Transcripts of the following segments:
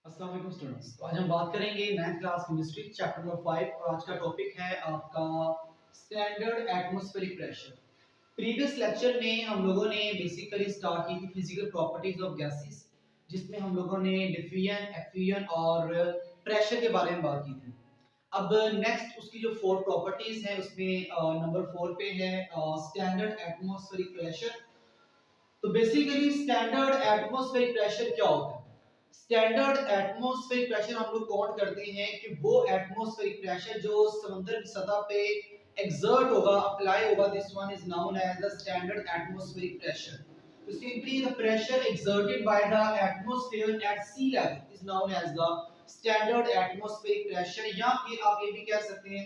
अस्सलाम वालेकुम स्टूडेंट्स। तो आज हम बात करेंगे 9th class chemistry chapter number 5 और आज का टॉपिक है आपका standard atmospheric pressure. Previous lecture में हम लोगों ने बेसिकली स्टार्ट की थी फिजिकल प्रॉपर्टीज ऑफ गैसेस, जिसमें हम लोगों ने डिफ्यूजन, एफ्यूजन और प्रेशर के बारे में बात की थी। अब नेक्स्ट उसकी जो फोर प्रॉपर्टीज हैं उसमें नंबर 4 पे है स्टैंडर्ड एटमॉस्फेरिक प्रेशर। तो बेसिकली स्टैंडर्ड एटमॉस्फेरिक प्रेशर क्या होता है? स्टैंडर्ड एटमॉस्फेरिक प्रेशर हम लोग काउंट करते हैं कि वो एटमॉस्फेरिक प्रेशर जो समुद्र की सतह पे एक्सर्ट होगा, अप्लाई होगा, this one is known as the standard atmospheric pressure. तो simply the pressure exerted by the atmosphere at sea level is known as the standard atmospheric pressure, या फिर आप ये भी कह सकते हैं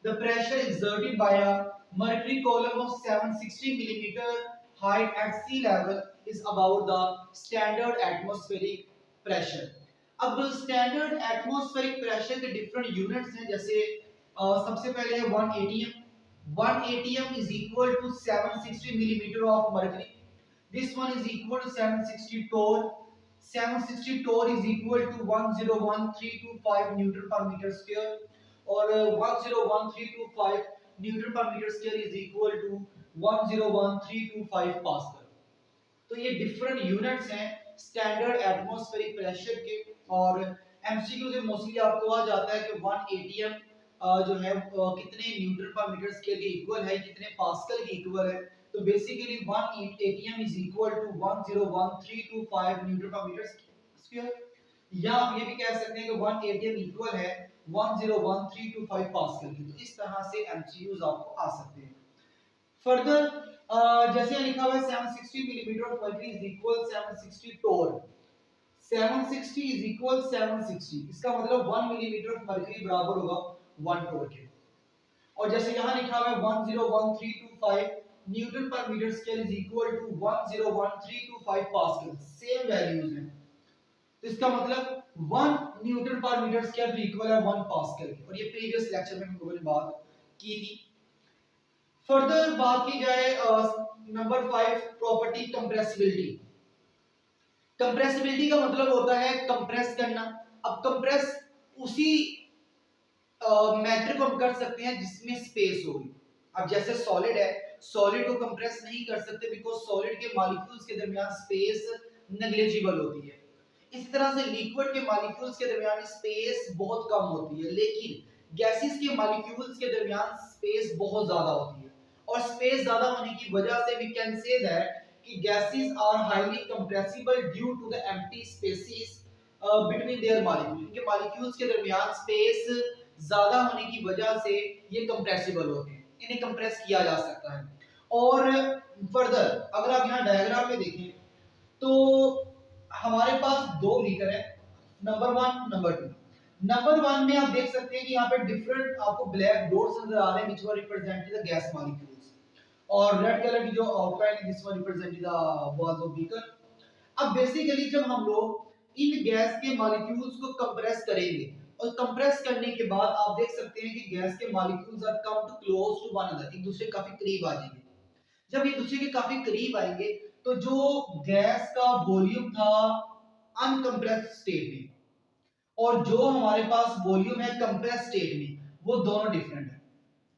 the pressure exerted by a mercury column of 760 millimeter height at sea level is about the standard atmospheric pressure। अब standard atmospheric pressure के डिफरेंट यूनिट्स हैं, जैसे सबसे पहले है 1 atm। 1 atm is equal to 760 millimeter of mercury। this one is equal to 760 torr। 760 torr is equal to 101,325 newton per meter square, और 101,325 newton per metre square is equal to 101,325 pascal. तो ये different units हैं standard atmospheric pressure के। और MCQ से mostly आपको आ जाता है कि 1 एटीएम जो है कितने न्यूटन पर मीटर स्क्वायर के इक्वल है, कितने पास्कल के इक्वल है। तो basically 1 ATM is equal to 101,325 newton per metre square, या आप ये भी कह सकते हैं कि 1 एटीएम इक्वल है 101,325 पास्कल की। तो इस तरह से एमसीक्यूज आपको आ सकते हैं। फर्दर जैसे यहाँ लिखा हुआ है 760 millimetre of mercury is equal 760 torr. 760 is equal 760, इसका मतलब 1 मिलीमीटर ऑफ मर्क्यूरी बराबर होगा 1 टोर के। और जैसे यहाँ लिखा हुआ है 101,325 newton per metre square is equal to 101,325 pascal, same values हैं। तो इसका मतलब 1 न्यूटन पर मीटर स्क्वायर भी इक्वल है 1 पास्कल के, और ये प्रीवियस लेक्चर में हम लोगों ने बात की थी। फर्दर बात की जाए नंबर 5 प्रॉपर्टी कंप्रेसिबिलिटी। कंप्रेसिबिलिटी का मतलब होता है कंप्रेस करना। अब कंप्रेस उसी मैटर को हम कर सकते हैं जिसमें स्पेस होगी। अब जैसे सॉलिड है, सॉलिड को कंप्रेस नहीं कर सकते बिकॉज सॉलिड के मॉलिक्यूल्स के दरमियान स्पेस नेग्लिजिबल होती है। इस तरह से लिक्विड के मॉलिक्यूल्स के दरमियान स्पेस बहुत कम होती है, लेकिन गैसेस के मॉलिक्यूल्स के दरमियान स्पेस बहुत ज्यादा होती है। और स्पेस ज्यादा होने की वजह से वी कैन से दैट कि gases are highly compressible due to the empty spaces between their molecule. इनके मॉलिक्यूल्स के दरमियान स्पेस ज्यादा होने की वजह से ये कंप्रेसिबल होते हैं, इन्हें कंप्रेस किया जा सकता है। और फर्दर अगर आप यहाँ डायग्राम में देखें तो हमारे पास दो मीटर है, नंबर 1 नंबर 2। नंबर 1 में आप देख सकते हैं कि यहाँ पे डिफरेंट आपको ब्लैक डॉट्स नजर आ रहे हैं, which were represented the gas molecules, और रेड कलर की जो आउटलाइन है this one represented the walls of beaker। अब बेसिकली जब हम लोग इन गैस के मॉलिक्यूल्स को कंप्रेस करेंगे, और कंप्रेस करने के बाद आप देख सकते हैं कि गैस के molecules are come too close to one another, एक दूसरे के काफी करीब आ जाएंगे। जब एक दूसरे के काफी करीब आएंगे तो जो गैस का वॉल्यूम था अनकंप्रेस्ड स्टेट में, और जो हमारे पास वॉल्यूम है कंप्रेस स्टेट में, वो दोनों डिफरेंट है।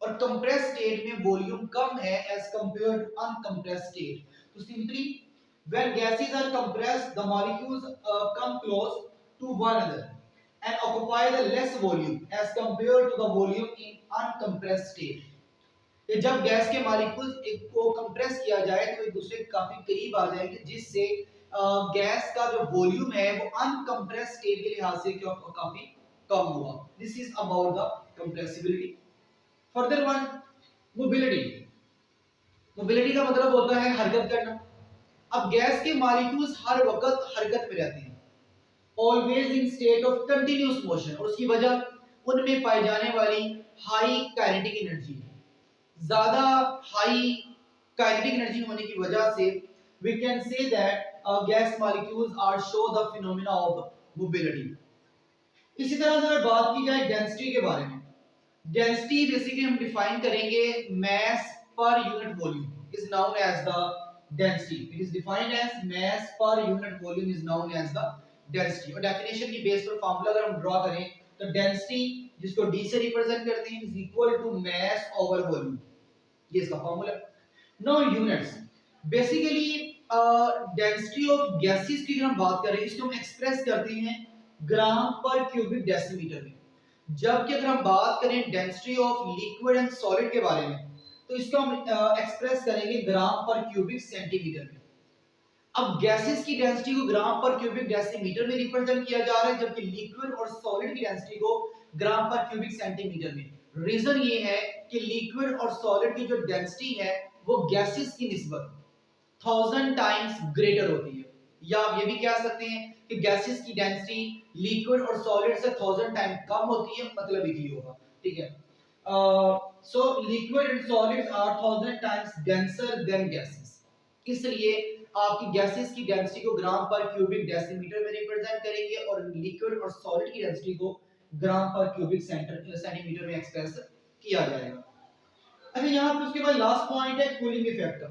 और कंप्रेस स्टेट में वॉल्यूम कम है as compare to uncompressed state. तो simply when gases are compressed the molecules come close to one another and occupy the less volume as compared to the volume in uncompressed state। कि जब gas के molecules एक को compress किया जाए तो एक दूसरे के काफी करीब आ जाएंगे, जिससे गैस का जो वॉल्यूम है वो अनकंप्रेस्ड स्टेट के लिहाज से काफी कम होगा। This is about the compressibility. Further one, mobility. Mobility का मतलब होता है हरकत करना। अब गैस के मॉलिक्यूल्स हर वक्त हरकत में रहते हैं, always in state of continuous motion, और उसकी वजह उनमें पाई जाने वाली हाई काइनेटिक एनर्जी, ज्यादा हाई काइनेटिक एनर्जी होने की वजह से we can say that gas molecules are show the phenomena of mobility। इसी तरह से अगर बात की जाए डेंसिटी के बारे में, डेंसिटी बेसिकली हम डिफाइन करेंगे mass per unit volume is known as the density। it is defined as mass per unit volume is known as the density. और डेफिनेशन की बेस पर फार्मूला अगर हम ड्रॉ करें तो डेंसिटी जिसको डी से रिप्रेजेंट करते हैं is equal to mass over volume, ये इसका formula. Now units, basically density of gases की अगर हम बात करें इसको हम एक्सप्रेस करते हैं ग्राम पर क्यूबिक डेसीमीटर में, जबकि अगर हम बात करें density of liquid and solid के बारे में तो इसको हम एक्सप्रेस करेंगे ग्राम पर क्यूबिक सेंटीमीटर में। अब गैसेस की डेंसिटी को ग्राम पर क्यूबिक डेसीमीटर में रिप्रेजेंट किया जा रहा है, जबकि लिक्विड और सॉलिड की डेंसिटी को ग्राम पर क्यूबिक सेंटीमीटर में। रीजन ये है कि लिक्विड और सॉलिड की जो डेंसिटी है वो गैसेस की निस्बत 1000 टाइम्स ग्रेटर होती है, या आप ये भी कह सकते हैं कि गैसेस की डेंसिटी लिक्विड और सॉलिड से 1000 टाइम कम होती है, मतलब एक ही होगा, ठीक है। So liquid and solids are 1000 times denser than gases, इसलिए आपकी गैसेस की डेंसिटी को ग्राम पर क्यूबिक डेसीमीटर में रिप्रेजेंट करेंगे और लिक्विड और सॉलिड की डेंसिटी को ग्राम पर क्यूबिक सेंटीमीटर में एक्सप्रेस किया जाएगा। अच्छा, यहाँ पे उसके बाद लास्ट पॉइंट है कूलिंग इफेक्ट।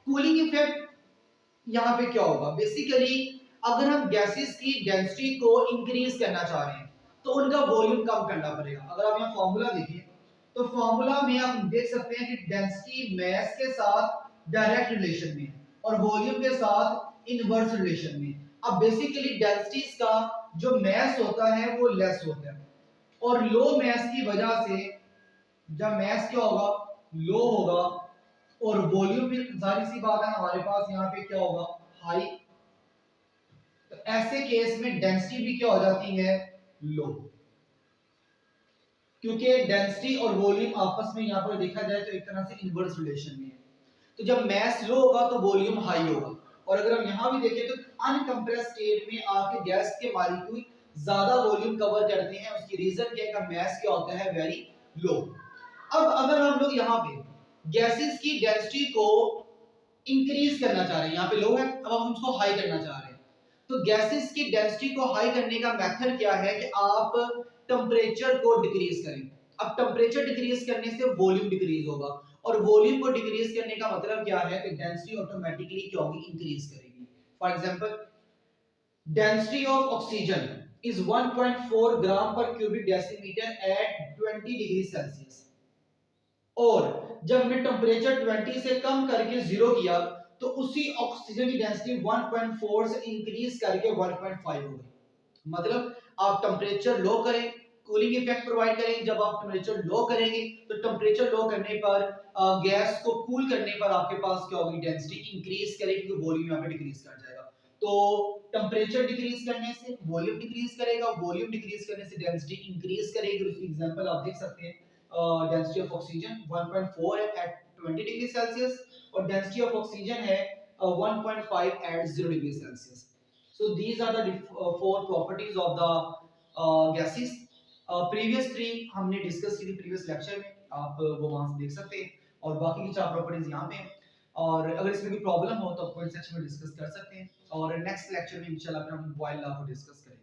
कूलिंग इफेक्ट यहाँ पे क्या होगा, बेसिकली अगर हम गैसेस की डेंसिटी को इंक्रीज करना चाह रहे हैं तो उनका वॉल्यूम कम करना पड़ेगा। अगर आप यहाँ फॉर्मूला देखिए तो फॉर्मूला में आप देख सकते हैं कि डेंसिटी मास के साथ डायरेक्ट रिलेशन में और वॉल्यूम के साथ इनवर्स रिलेशन में। अब बेसिकली डेंसिटीज का जो मास होता है वो लेस होता है, और लो मास की वजह से जब मास क्या होगा, लो होगा, और वॉल्यूम भी जाहिर सी बात है हमारे पास यहाँ पे क्या होगा, हाई, तो ऐसे केस में डेंसिटी भी क्या हो जाती है, लो, क्योंकि डेंसिटी और वॉल्यूम आपस में यहाँ पर देखा जाए तो एक तरह से इनवर्स रिलेशन में है। तो जब मास लो होगा तो वॉल्यूम हाई होगा, और अगर हम यहाँ भी देखें तो अनकंप्रेस्ड स्टेट में आपके गैस के मॉलिक्यूल ज्यादा वॉल्यूम कवर करते हैं, उसकी रीजन क्या है कि मास क्या होता है, वेरी लो। अब अगर हम लोग यहाँ पे गैसेस की डेंसिटी को इंक्रीज करना चाह रहे हैं, यहाँ पे लो है, अब हम उसको हाई करना चाह रहे हैं, तो गैसेस की डेंसिटी को हाई करने का मेथड क्या है कि आप टेम्परेचर को डिक्रीज करें। अब टेम्परेचर डिक्रीज करने से वॉल्यूम डिक्रीज होगा, और वॉल्यूम को डिक्रीज करने का मतलब क्या है कि डेंसिटी ऑटोमेटिकली क्या होगी, इंक्रीज करेगी। For example, density of oxygen is 1.4 gram per cubic decimetre at 20 degree Celsius, और जब हमने टेम्परेचर 20 से कम करके जीरो किया तो उसी ऑक्सीजन की डेंसिटी 1.4 से इंक्रीज करके 1.5 हो गई। मतलब आप टेम्परेचर लो करें, कूलिंग इफेक्ट प्रोवाइड करेंगे। जब आप टेम्परेचर लो करेंगे तो टेम्परेचर लो करने पर गैस को कूल करने पर आपके पास क्या होगी, डेंसिटी इंक्रीज करेगी, क्योंकि वॉल्यूम यहाँ पे डिक्रीज कर जाएगा। तो टेम्परेचर डिक्रीज करने से वॉल्यूम डिक्रीज करेगा, वॉल्यूम डिक्रीज करने से डेंसिटी इंक्रीज करेगी। उसकी एग्जांपल आप देख सकते हैं, डेंसिटी ऑफ ऑक्सीजन 1.4 है एट 20 डिग्री सेल्सियस, और डेंसिटी ऑफ ऑक्सीजन है 1.5 at 0 degree Celsius. So these are the four properties of the gases. Previous 3 हमने डिस्कस की थी प्रीवियस लेक्चर में, आप वो वहां से देख सकते हैं, और बाकी की 4 प्रॉपर्टीज यहाँ पे हैं। और अगर इसमें कोई प्रॉब्लम हो तो आप कमेंट सेक्शन में डिस्कस कर सकते हैं, और नेक्स्ट लेक्चर में इंशाल्लाह फिर हम बॉयल लॉ को डिस्कस करेंगे।